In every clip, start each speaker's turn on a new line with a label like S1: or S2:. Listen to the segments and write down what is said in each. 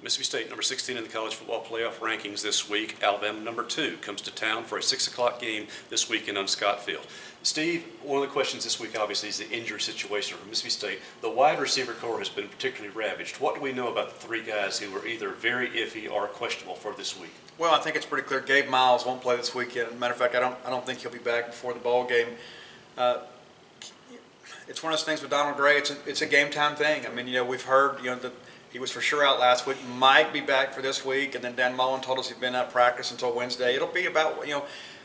S1: Mississippi State, number 16 in the college football playoff rankings this week. Alabama, number 2, comes to town for a 6 o'clock game this weekend on Scott Field. Steve, one of the questions this week obviously is the injury situation for Mississippi State. The wide receiver corps has been particularly ravaged. What do we know about the 3 guys who were either very iffy or questionable for this week?
S2: Well, I think it's pretty clear. Gabe Miles won't play this weekend. Matter of fact, I don't think he'll be back before the ball game. It's one of those things with Donald Gray. It's a game time thing. I mean, we've heard that he was for sure out last week, might be back for this week, and then Dan Mullen told us he'd been out of practice until Wednesday. It'll be about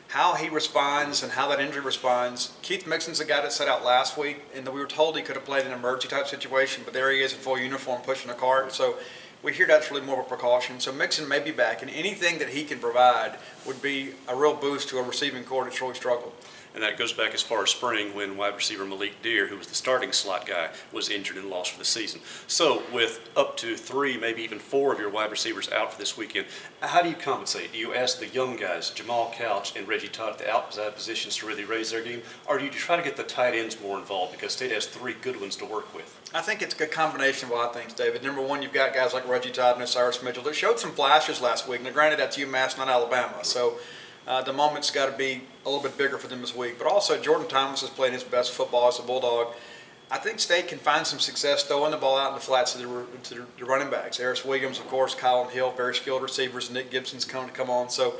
S2: how he responds and how that injury responds. Keith Mixon's the guy that sat out last week, and we were told he could have played in an emergency type situation, but there he is in full uniform pushing a cart. So we hear that's really more of a precaution. So Mixon may be back, and anything that he can provide would be a real boost to a receiving corps that's really struggled.
S1: And that goes back as far as spring when wide receiver Malik Deer, who was the starting slot guy, was injured and lost for the season. So with up to 3, maybe even 4 of your wide receivers out for this weekend, how do you compensate? Do you ask the young guys, Jamal Couch and Reggie Todd, at the outside positions to really raise their game? Or do you try to get the tight ends more involved because State has 3 good ones to work with?
S2: I think it's a good combination of a lot of things, David. Number one, you've got guys like Reggie Todd and Cyrus Mitchell that showed some flashes last week. Now, granted, that's UMass, not Alabama. So the moment's got to be a little bit bigger for them this week. But also, Jordan Thomas is playing his best football as a Bulldog. I think State can find some success throwing the ball out in the flats to the running backs. Harris Williams, of course, Colin Hill, very skilled receivers. Nick Gibson's coming to come on. So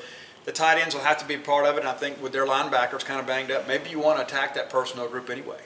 S2: the tight ends will have to be part of it. And I think with their linebackers kind of banged up, maybe you want to attack that personnel group anyway.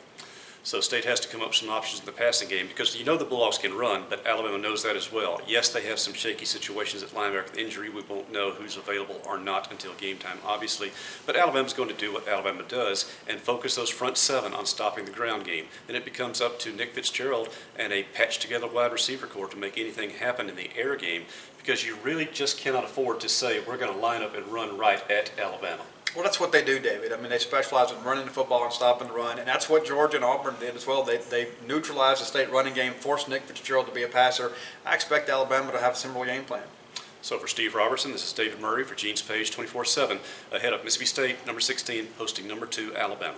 S1: So State has to come up with some options in the passing game because the Bulldogs can run, but Alabama knows that as well. Yes, they have some shaky situations at linebacker with injury. We won't know who's available or not until game time, obviously. But Alabama's going to do what Alabama does and focus those front 7 on stopping the ground game. Then it becomes up to Nick Fitzgerald and a patched-together wide receiver corps to make anything happen in the air game because you really just cannot afford to say we're going to line up and run right at Alabama.
S2: Well, that's what they do, David. I mean, they specialize in running the football and stopping the run, and that's what Georgia and Auburn did as well. They neutralized the State running game, forced Nick Fitzgerald to be a passer. I expect Alabama to have a similar game plan.
S1: So for Steve Robertson, this is David Murray for Gene's Page 24/7, ahead of Mississippi State, number 16, hosting number 2, Alabama.